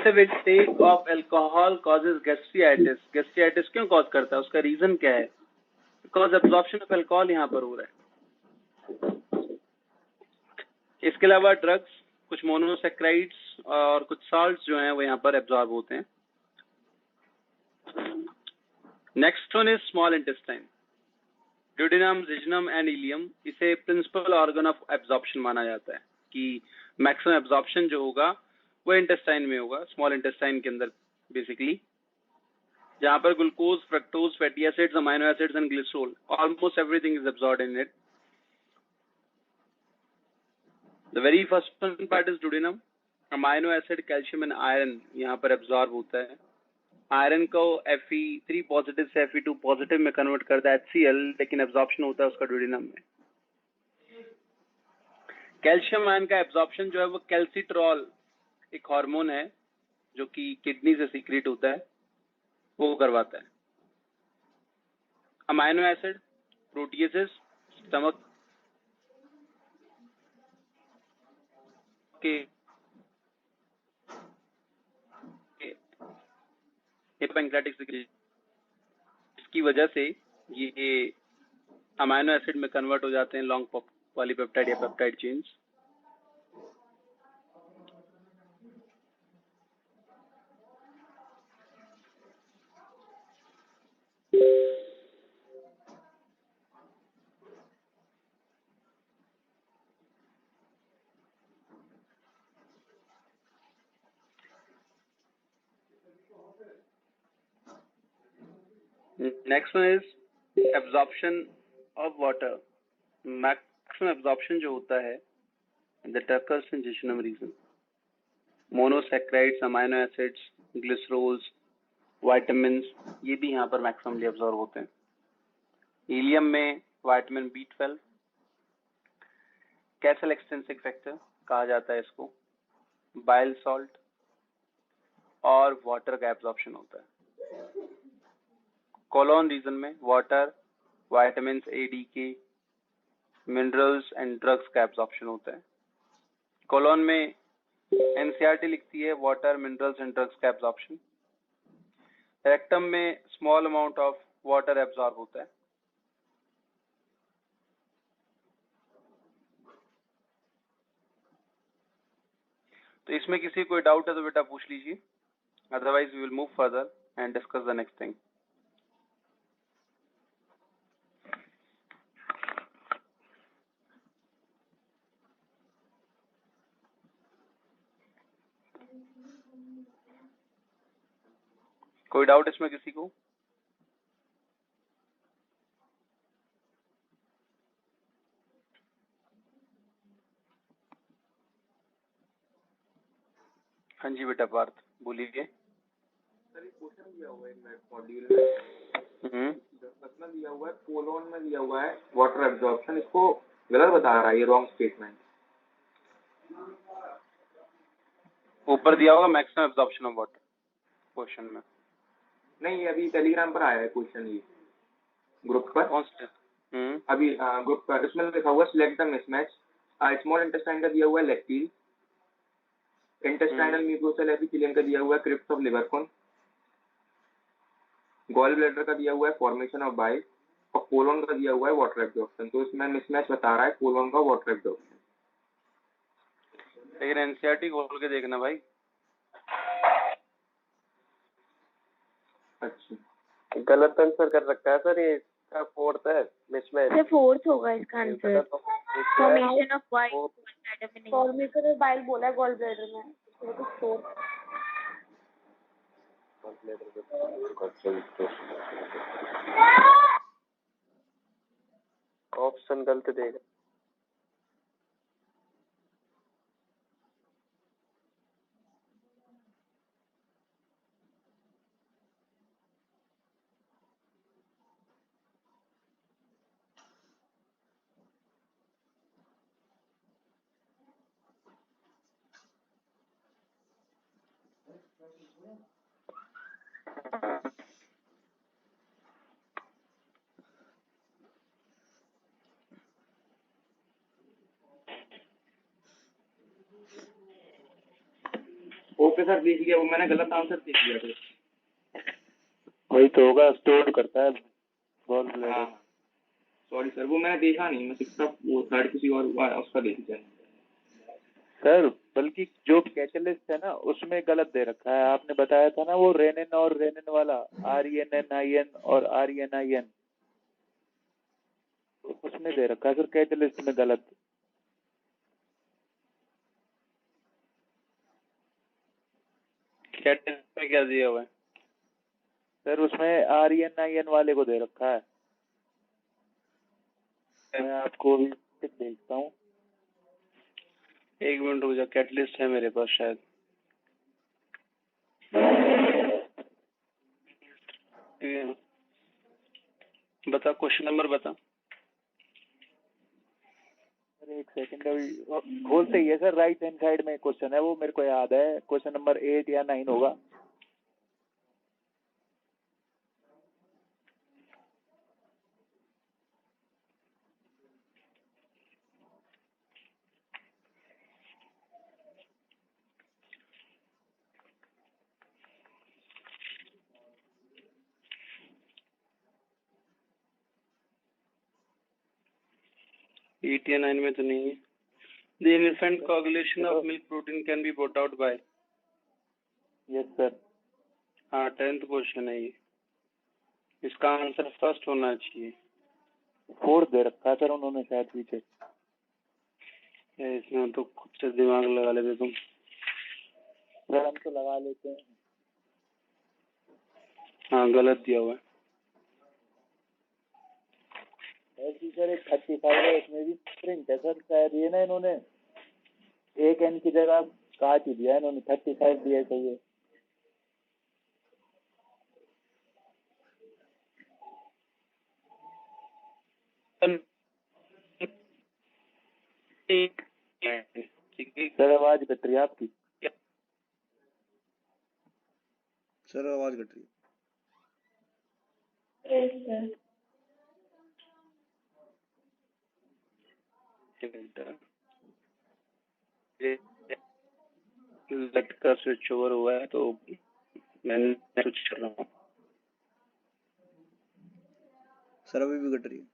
Excessive intake of alcohol causes gastritis. Gastritis क्यों cause करता है, उसका रीजन क्या है? बिकॉज एब्जॉर्प्शन ऑफ अल्कोहल यहाँ पर हो रहा है। इसके अलावा ड्रग्स, कुछ मोनोसेक्राइड्स और कुछ साल्ट्स जो हैं वो यहाँ पर एब्जॉर्ब होते हैं। Next one is small intestine, duodenum, jejunum and ileum. इसे प्रिंसिपल ऑर्गन ऑफ एब्जॉर्प्शन माना जाता है कि मैक्सिमम एब्जॉर्प्शन जो होगा वो इंटेस्टाइन में होगा, स्मॉल इंटेस्टाइन के अंदर बेसिकली, जहां पर glucose, fructose, fatty acids, amino acids and glycerol, almost everything is absorbed in it. The very first part is duodenum. Amino acid, calcium and iron यहाँ पर एब्सॉर्ब होता है। आयरन को Fe3 पॉजिटिव से Fe2 पॉजिटिव में convert करता है HCl, लेकिन एब्जॉर्प्शन होता है उसका ड्यूडेनम में। कैल्शियम आयन का एब्जॉर्प्शन जो है वो कैल्सिट्रॉल, एक हार्मोन है जो कि किडनी से सीक्रेट होता है, वो करवाता है। अमाइनो एसिड, प्रोटीएसेस, स्टमक के पैंक्रियाटिक सिक्रेशन, इसकी वजह से ये अमाइनो एसिड में कन्वर्ट हो जाते हैं लॉन्ग पॉलीपेप्टाइड या peptide chains. Next one is absorption of water. Maximum absorption जो होता है that occurs in jejunum region. Monosaccharides, amino acids, glycerols, vitamins, ये भी यहाँ पर मैक्सिममली एब्जॉर्ब होते हैं। हीलियम में vitamin B12, castle extensive factor कहा जाता है इसको, बाइल सॉल्ट और वाटर का एब्जॉर्प्शन होता है। कोलोन रीजन में water, vitamin A, D, K, minerals and drugs का एब्जॉर्प्शन होता है। कोलोन में NCERT लिखती है वाटर, मिनरल्स एंड ड्रग्स का एब्जॉर्प्शन। रेक्टम में small amount of water absorb होता है। तो इसमें किसी कोई डाउट है तो बेटा पूछ लीजिए, otherwise we will move further and discuss the next thing. कोई डाउट इसमें किसी को? हाँ जी बेटा पार्थ बोलिए। सर एक क्वेश्चन दिया हुआ है मॉड्यूल में, 10 में दिया हुआ है, कोलोन में दिया हुआ है वाटर एब्जॉर्प्शन, इसको गलत बता रहा है, ये रॉन्ग स्टेटमेंट। ऊपर दिया होगा maximum absorption of water question में। नहीं, ये अभी टेलीग्राम पर आया है क्वेश्चन, ये ग्रुप पर। कौन से? अभी ग्रुप पर, इसमें लिखा हुआ select the mismatch. Small intestine का दिया हुआ है लेक्टिन, इंटेस्टाइनल म्यूकोसल एपिथेलियम का दिया हुआ है crypts of Lieberkuhn, gall bladder का दिया हुआ है फॉर्मेशन ऑफ बाइल, और कोलोन का दिया हुआ है वाटर एब्जॉर्प्शन। तो इसमें मिसमैच बता रहा है कोलोन का वाटर एब्जॉर्प्शन। लेकिन NCERT खोल के देखना भाई। अच्छा, गलत आंसर कर रखा है सर, ये इसका फोर्थ है मिसमैच। सर फोर्थ होगा इसका answer. Formation of bile, formation of bile बोला है गॉल ब्लैडर में, वो तो फोर्थ। ऑप्शन गलत देगा। ओके सर, देख लिया, वो मैंने गलत आंसर देख लिया सर। वही तो होगा, स्टोर करता है गॉल ब्लैडर। हाँ सॉरी सर, वो मैंने देखा नहीं, मैं सिक्सटा वो थर्ड किसी और उसका देख लिया सर। बल्कि जो कैटलिस्ट है ना उसमें गलत दे रखा है। आपने बताया था ना वो रेनिन और रेनिन वाला, RENIN और RENIN, उसमें दे रखा है सर कैटलिस्ट में गलत। कैटलिस्ट में क्या दिया हुआ है सर? उसमें RENIN वाले को दे रखा है। मैं आपको भी देखता हूँ, 1 मिनट रुक जा, कैटलिस्ट है मेरे पास शायद। बता, क्वेश्चन नंबर बता। सर एक सेकंड, अभी खोलते ही है सर। राइट हैंड साइड में क्वेश्चन है, वो मेरे को याद है, क्वेश्चन नंबर 8 या 9 होगा। एट या 9 में तो नहीं है। The infant coagulation of milk protein can be brought out by. Yes sir. हाँ, 10th क्वेश्चन है ये। इसका आंसर फर्स्ट होना चाहिए। 4 दे रखा है सर उन्होंने शायद पीछे। इसमें तो खुद से दिमाग लगा लेते तुम। सर हम तो लगा लेते हैं। हाँ, गलत दिया हुआ है। सर एक 35 है, इसमें भी प्रिंट है सर। शायद ये ना इन्होंने एक एन की जगह काट ही दिया, इन्होंने 35 दिया चाहिए। सर आवाज कट रही है आपकी। सर आवाज कट रही है। लटका स्विच ओवर हुआ है तो मैंने स्विच कर रहा हूँ। सर अभी भी कट रही है।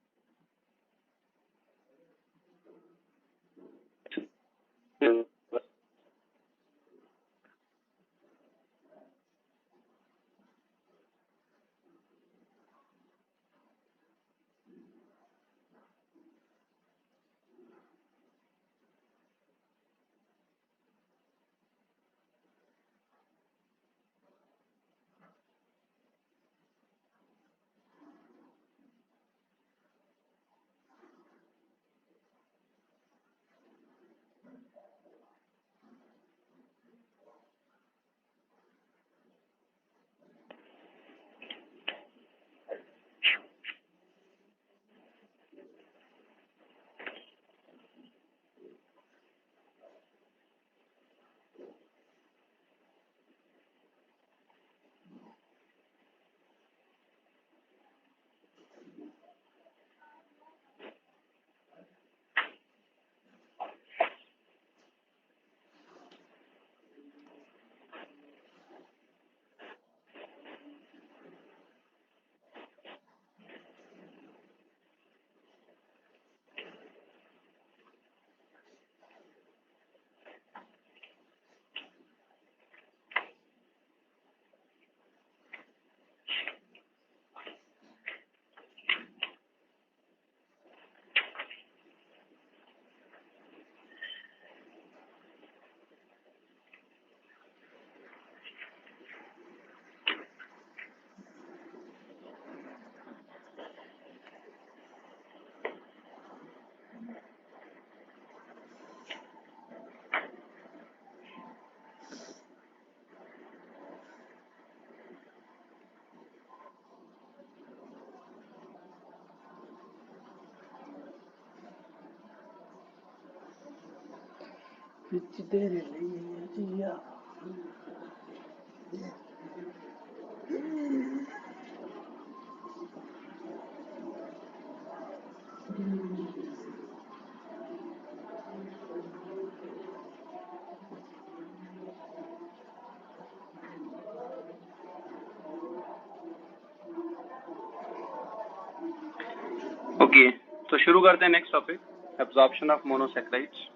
तो शुरू करते हैं next topic, absorption of monosaccharides.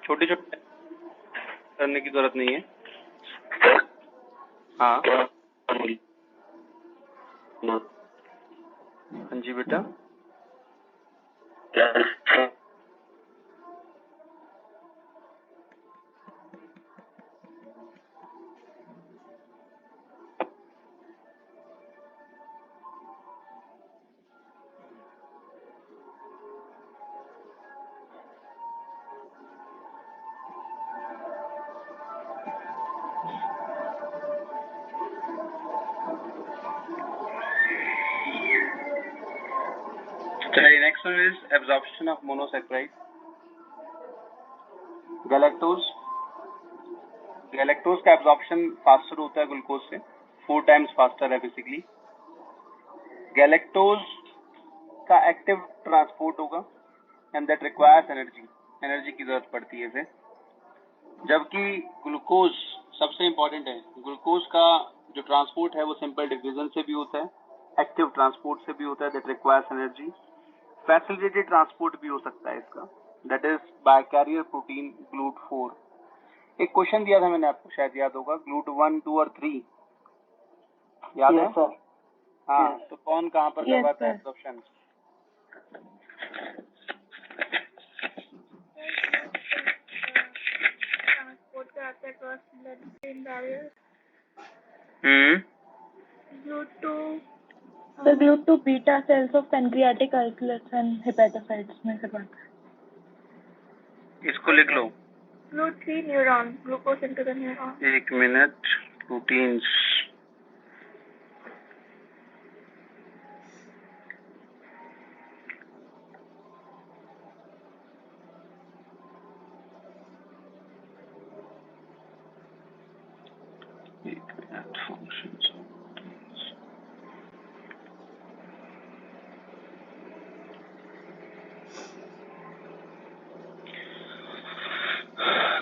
छोटे छोटे करने की जरूरत नहीं है। हाँ हाँ जी बेटा। चलिए next one is absorption of monosaccharide. Galactose का एब्जॉर्प्शन फास्टर होता है ग्लूकोज से, 4 टाइम्स फास्टर है बेसिकली। गैलेक्टोज का एक्टिव ट्रांसपोर्ट होगा एंड दैट रिक्वायर्स एनर्जी की जरूरत पड़ती है इसे, जबकि ग्लूकोज सबसे इंपॉर्टेंट है। ग्लूकोज का जो ट्रांसपोर्ट है वो सिंपल डिफ्यूजन से भी होता है, एक्टिव ट्रांसपोर्ट से भी होता है, that requires energy. Facilitated transport भी हो सकता है इसका, that is by carrier protein GLUT4। एक क्वेश्चन दिया था मैंने आपको, शायद याद होगा, GLUT1, 2 और 3 याद है? हाँ, तो कौन कहाँ पर करवाता है एब्जॉर्प्शन? ट्रांसपोर्ट कराते हैं cross blood brain barrier. GLUT2 beta cells of pancreatic islets and hepatocytes में करवाता है। इसको लिख लो। GLUT3 neuron, glucose into the neuron. एक minute, proteins.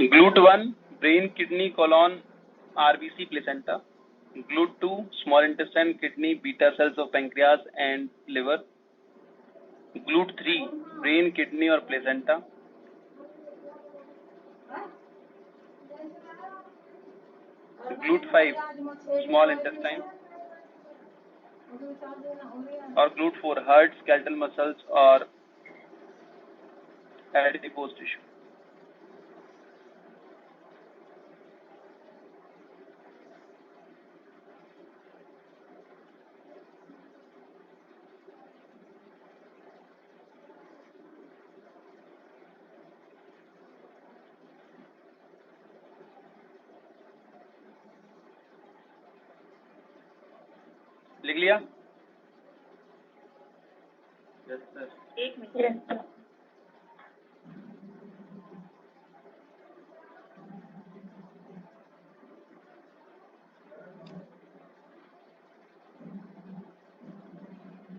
GLUT1 brain, kidney, colon, RBC, placenta. GLUT2 small intestine, kidney, beta cells of pancreas and liver. GLUT3 brain, kidney और placenta. GLUT5 small intestine और GLUT4 heart, skeletal muscles और adipose tissue. लिख लिया? एक minute.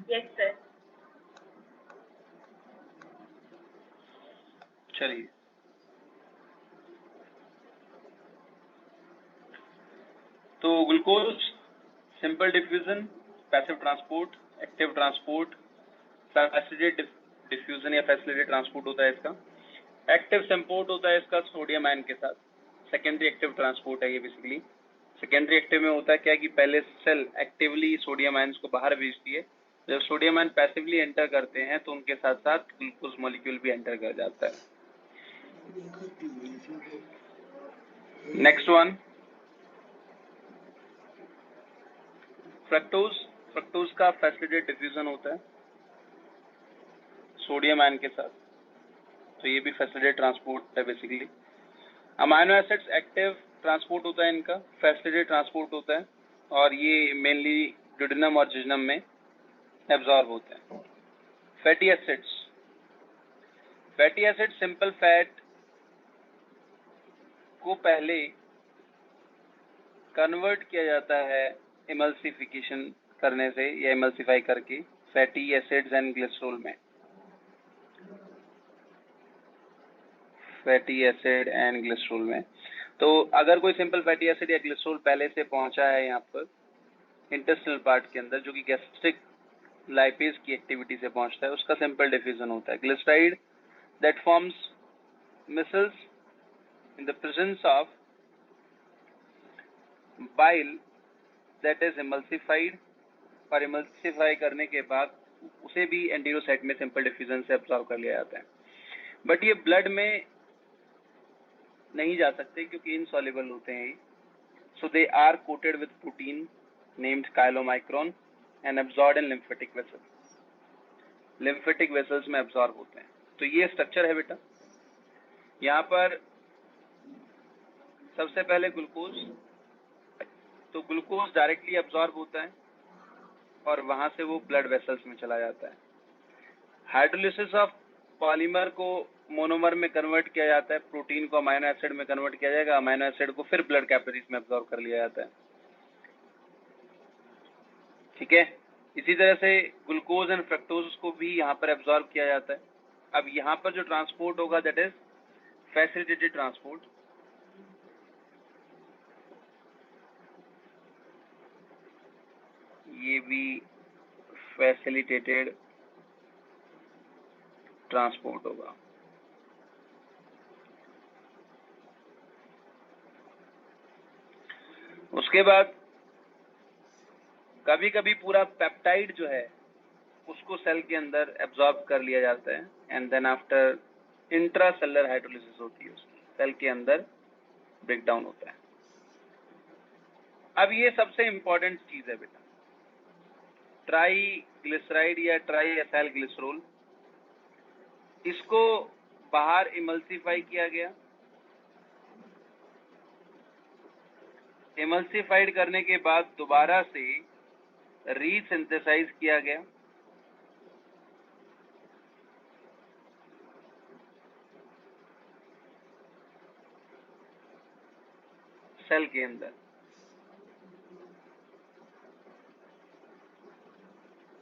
Yes sir. चलिए, तो glucose simple diffusion, passive transport, active transport, facilitated diffusion या facilitated transport होता है इसका। एक्टिव सपोर्ट होता है इसका सोडियम आयन के साथ। सेकेंडरी एक्टिव ट्रांसपोर्ट है ये बेसिकली। सेकेंडरी एक्टिव में होता है क्या कि पहले सेल एक्टिवली सोडियम आयन्स को बाहर भेजती है, जब सोडियम आयन पैसिवली एंटर करते हैं तो उनके साथ साथ ग्लूकोज मॉलिक्यूल भी एंटर कर जाता है। नेक्स्ट वन, फ्रक्टोज का फैसिलिटेटेड डिफ्यूजन होता है सोडियम आयन के साथ, तो ये भी फैसिलिटेटेड ट्रांसपोर्ट है basically. Amino acids active transport होता है इनका, फैसिलिटेटेड ट्रांसपोर्ट होता है और ये मेनली ड्यूडेनम और जिजनम में एब्जॉर्ब होते हैं। फैटी एसिड सिंपल फैट को पहले कन्वर्ट किया जाता है इमल्सिफिकेशन करने से या इमल्सिफाई करके फैटी एसिड्स एंड ग्लिसरॉल में। फैटी एसिड एंड ग्लिसरॉल में, तो अगर कोई सिंपल फैटी एसिड या ग्लिसरॉल पहले से पहुंचा है यहाँ पर इंटेस्टिनल पार्ट के अंदर, जो कि गैस्ट्रिक लाइपेज की एक्टिविटी से पहुंचता है, उसका सिंपल डिफ्यूजन होता है। Glyceride that forms micelles in the presence of bile that is emulsified, और इमल्सिफाई करने के बाद उसे भी एंटीरोसाइट में सिंपल डिफ्यूजन से अब्सॉर्ब कर लिया जाता है। बट ये ब्लड में नहीं जा सकते क्योंकि इनसॉल्युबल होते हैं, so they are coated with protein named chylomicron and absorbed in lymphatic vessel. Lymphatic vessels में अब्सॉर्ब होते हैं। तो ये स्ट्रक्चर है बेटा। यहाँ पर सबसे पहले ग्लूकोज, तो ग्लूकोज डायरेक्टली अब्सॉर्ब होता है और वहां से वो ब्लड वेसल्स में चला जाता है। हाइड्रोलिसिस ऑफ पॉलीमर को मोनोमर में कन्वर्ट किया जाता है, प्रोटीन को अमाइनो एसिड में कन्वर्ट किया जाएगा, अमाइनो एसिड को फिर ब्लड कैपिलरीज में अब्सॉर्ब कर लिया जाता है। ठीक है, इसी तरह से ग्लूकोज एंड फ्रक्टोज को भी यहाँ पर अब्सॉर्ब किया जाता है। अब यहाँ पर जो ट्रांसपोर्ट होगा दैट इज फैसिलिटेटेड ट्रांसपोर्ट। ये भी फैसिलिटेटेड ट्रांसपोर्ट होगा। उसके बाद कभी कभी पूरा पेप्टाइड जो है उसको सेल के अंदर एब्जॉर्ब कर लिया जाता है and then after intracellular hydrolysis होती है, उसकी सेल के अंदर ब्रेक डाउन होता है। अब ये सबसे इंपॉर्टेंट चीज है बेटा, ट्राई ग्लिसराइड या ट्राई एसाइल ग्लिसरोल, इसको बाहर इमल्सिफाई किया गया। इमल्सिफाइड करने के बाद दोबारा से रीसिंथेसाइज किया गया। सेल के अंदर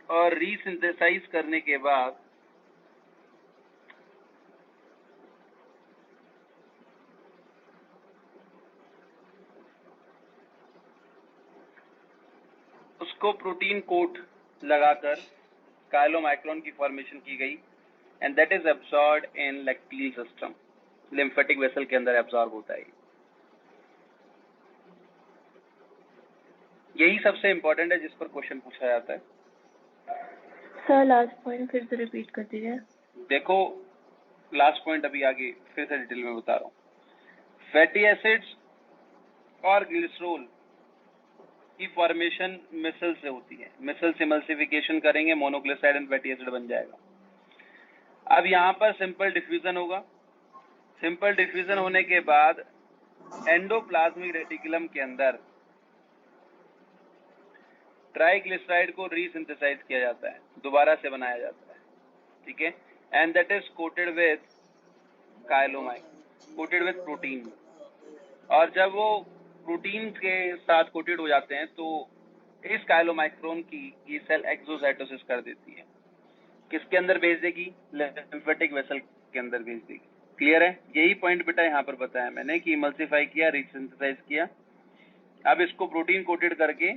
और रीसिंथेसाइज करने के बाद उसको प्रोटीन कोट लगाकर काइलोमाइक्रोन की फॉर्मेशन की गई and that is absorbed in lacteal system. Lymphatic vessel के अंदर अब्सॉर्ब होता है। यही सबसे इंपॉर्टेंट है जिस पर क्वेश्चन पूछा जाता है। सर लास्ट पॉइंट फिर से रिपीट कर दीजिए। देखो लास्ट पॉइंट अभी आगे फिर से डिटेल में बता रहा हूँ। फैटी एसिड्स और ग्लिसरोल की फॉर्मेशन मिसल से होती है। मिसल से इमल्सिफिकेशन करेंगे, मोनोग्लिसराइड एंड फैटी एसिड बन जाएगा। अब यहाँ पर सिंपल डिफ्यूजन होगा। सिंपल डिफ्यूजन होने के बाद एंडोप्लाज्मिक रेटिकुलम के अंदर ट्राइग्लिसराइड को रीसिंथेसाइज किया जाता है, दोबारा से बनाया जाता है। ठीक है, and that is coated with chylomicron, coated with protein. और जब वो प्रोटीन के साथ कोटेड हो जाते हैं तो इस काइलोमाइक्रोन की ये सेल एक्सोसाइटोसिस कर देती है। किसके अंदर भेज देगी? लिम्फेटिक वेसल के अंदर भेज देगी। क्लियर है? यही पॉइंट बेटा यहाँ पर बताया मैंने कि इमल्सिफाई किया, रीसिंथेसाइज किया, अब इसको प्रोटीन कोटेड करके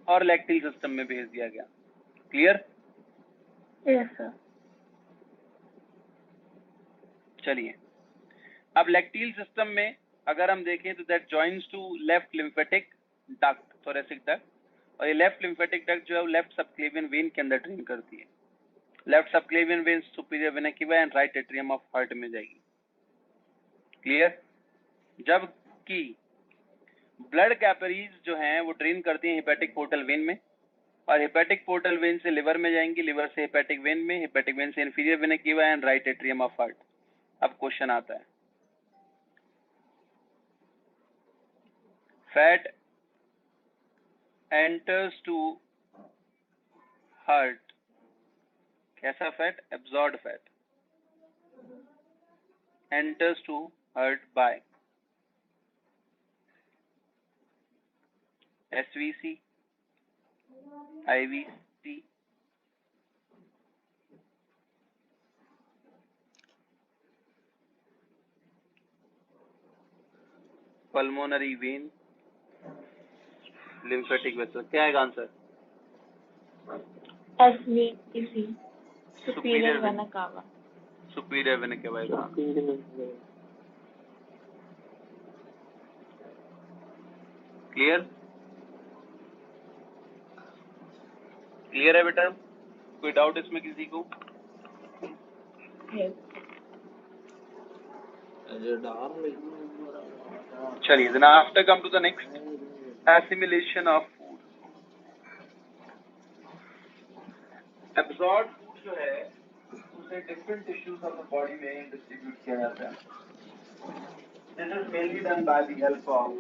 और लैक्टिल सिस्टम में भेज दिया गया। क्लियर? Yes sir. चलिए, अब लैक्टिल सिस्टम में अगर हम देखें तो that joins to left lymphatic duct, thoracic duct, और ये लेफ्ट लिम्फेटिक डक्ट जो है वो लेफ्ट सबक्लेवियन वेन के अंदर ड्रेन करती है। Left subclavian vein superior vena cava and right atrium of heart में जाएगी। क्लियर? जबकि ब्लड कैपिलरीज जो हैं वो ड्रेन करती हैं हेपेटिक पोर्टल वेन में, और हेपेटिक पोर्टल वेन से लिवर में जाएंगी, लिवर से हेपेटिक वेन में, हेपेटिक वेन से inferior vena cava and right atrium of heart. अब क्वेश्चन आता है, फैट एंटर्स टू हार्ट, कैसा fat? Absorbed fat enters to heart by SVC, IVC, pulmonary vein, lymphatic vessel। क्या है answer? SVC, superior Superior vena cava. superior vena cava. Clear clear है बेटा? कोई doubt इसमें किसी को? Yes. चलिए, then after come to the next, assimilation of food. Absorbed food जो है उसे different tissues of the body में distribute किया जाता है. This is mainly done by the help of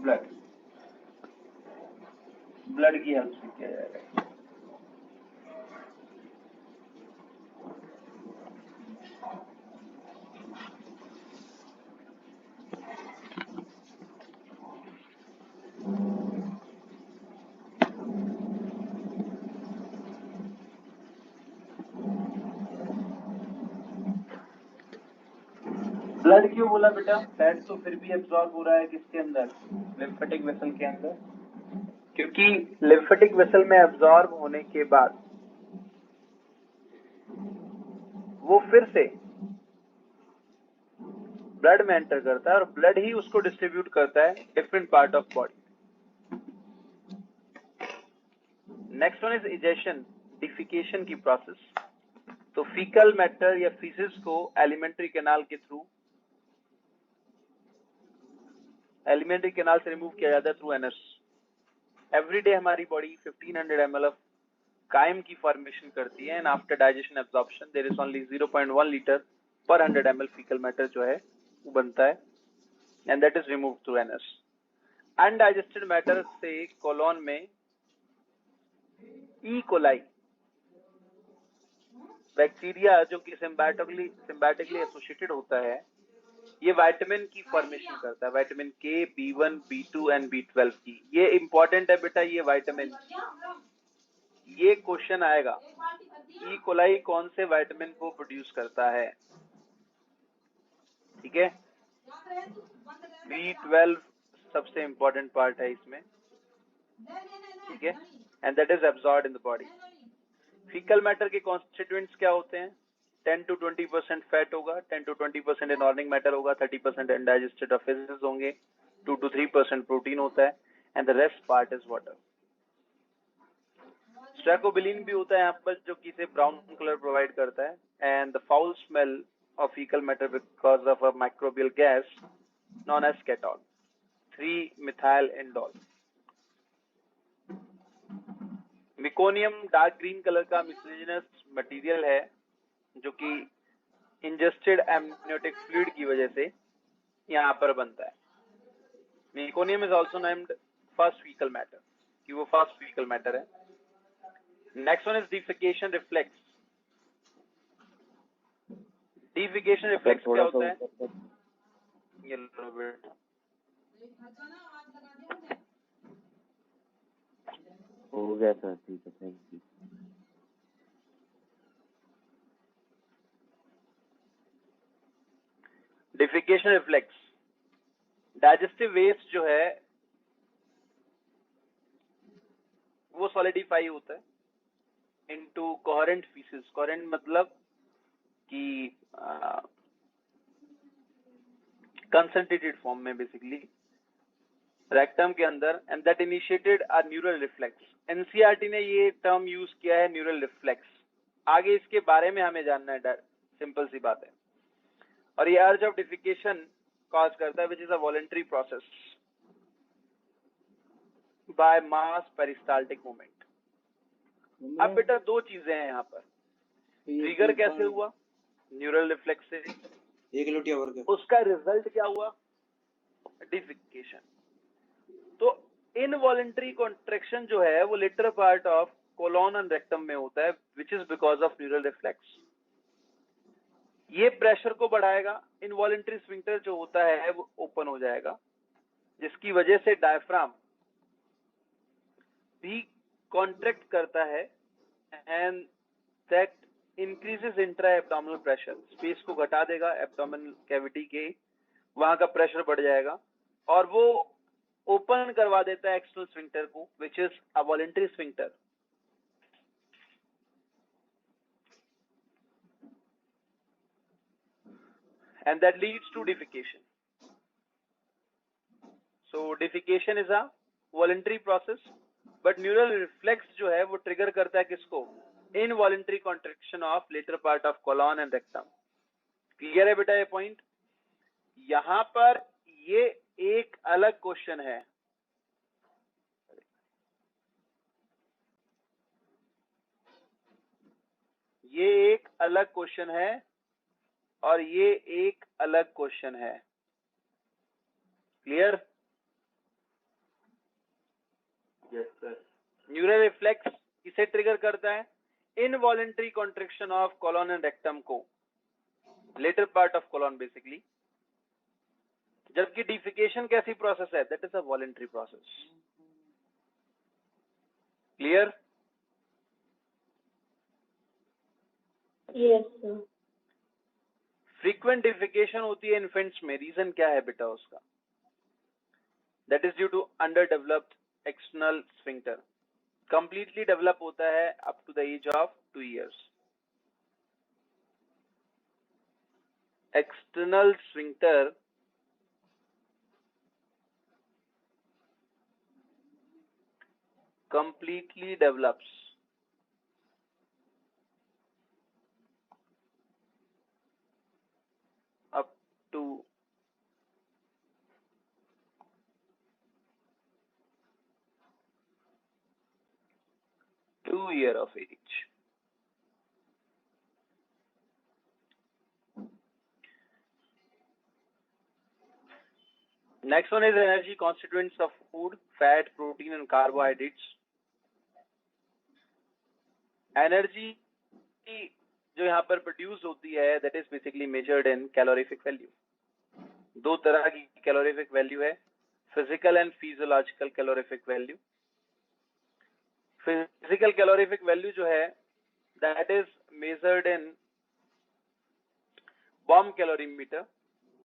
blood. Blood की हेल्प से किया जाएगा. ब्लड क्यों बोला बेटा? फैट तो फिर भी एब्जॉर्ब हो रहा है किसके अंदर? लिम्फेटिक वेसल के अंदर. क्योंकि लिम्फेटिक वेसल में एब्जॉर्ब होने के बाद वो फिर से ब्लड में एंटर करता है और ब्लड ही उसको डिस्ट्रीब्यूट करता है different part of body. Next one is egestion, defecation की प्रोसेस. तो फीकल मैटर या फीसिस को एलिमेंट्री कैनाल के थ्रू, एलिमेंट्री कैनाल से रिमूव किया जाता है थ्रू एनस. एवरी डे हमारी बॉडी 1500 ml ऑफ काइम की फॉर्मेशन करती है, and after digestion absorption there is only 0.1 litre per 100 ml faecal matter जो है वो बनता है, and that is remove through anus. Undigested matter से कोलोन में ई कोलाई बैक्टीरिया जो कि सिम्बायोटिकली एसोसिएटेड होता है, ये विटामिन की फॉर्मेशन करता है, विटामिन के, B1, B2 एंड B12 की. ये इंपॉर्टेंट है बेटा, ये विटामिन, ये क्वेश्चन आएगा. ई कोलाई कौन से विटामिन को प्रोड्यूस करता है? ठीक है, B12 सबसे इंपॉर्टेंट पार्ट है इसमें. ठीक है, and that is absorbed in the body. Faecal matter के कॉन्स्टिट्यूएंट्स क्या होते हैं? 10 to 20% फैट होगा, 10 to 20% इनऑर्गेनिक मैटर होगा, 30% अनडाइजेस्टेड फेसेस होंगे, 2 to 3% प्रोटीन होता है, and the rest part is water. Stercobilin भी होता है यहाँ पर जो कि इसे ब्राउन कलर प्रोवाइड करता है, and the foul smell of faecal matter because of a microbial gas known as skatole 3-methyl indole. Meconium dark green colour का मिसलिजिनस मटेरियल है जो कि इंजेस्टेड एमनियोटिक फ्लूइड की वजह से यहाँ पर बनता है. Meconium is also named first faecal matter कि वो फर्स्ट फीकल मैटर है. Next one is defecation reflex. Defecation reflex क्या होता है? ये लो बेटा, हो गया सर, ठीक है, thank you. Defecation reflex, digestive waste जो है वो सॉलिडिफाई होता है इनटू कोहेरेंट फीसेस. कोहेरेंट मतलब कि कंसंट्रेटेड फॉर्म में बेसिकली रेक्टम के अंदर, and that initiated a neural reflex. NCERT ने ये टर्म यूज किया है न्यूरल रिफ्लेक्स. आगे इसके बारे में हमें जानना है, सिंपल सी बात है. और ये अर्ज ऑफ डिफिकेशन कॉज करता है which is a voluntary process by mass peristaltic movement. अब बेटा दो चीजें हैं यहाँ पर. ट्रिगर कैसे हुआ? न्यूरल रिफ्लेक्स से. एक लोटिया भर के. उसका रिजल्ट क्या हुआ? डिफिकेशन. तो इनवॉलंटरी कॉन्ट्रैक्शन जो है वो later part of colon and rectum में होता है which is because of neural reflex. ये प्रेशर को बढ़ाएगा, इनवॉलंटरी स्फिंक्टर जो होता है वो ओपन हो जाएगा, जिसकी वजह से डायफ्राम भी कॉन्ट्रैक्ट करता है, and that increases intra abdominal pressure, space को घटा देगा एब्डोमिनल कैविटी के, वहां का प्रेशर बढ़ जाएगा और वो ओपन करवा देता है एक्सटर्नल स्फिंक्टर को, which is a voluntary sphincter. And that leads to defecation. So defecation is a voluntary process, but neural reflex जो है वो ट्रिगर करता है किसको? Involuntary contraction of later part of colon and rectum. Clear है बेटा ये पॉइंट? यहां पर ये एक अलग क्वेश्चन है. ये एक अलग क्वेश्चन है और ये एक अलग क्वेश्चन है. Clear? Yes sir. Neural reflex किसे ट्रिगर करता है? Involuntary contraction of colon and rectum को, later part of colon basically. जबकि डिफिकेशन कैसी प्रोसेस है? That is a voluntary process. Clear? Yes sir. Frequent defecation होती है इन्फेंट्स में. रीजन क्या है बेटा उसका? That is due to underdeveloped external sphincter. Completely develop होता है up to the age of 2 years. External sphincter completely develops up to 2 years of age. Next one is energy constituents of food, fat, protein and carbohydrates. Energy जो यहाँ पर produce होती है that is basically measured in calorific value. दो तरह की calorific value है, physical and physiological calorific value. Physical calorific value जो है that is measured in bomb calorimeter.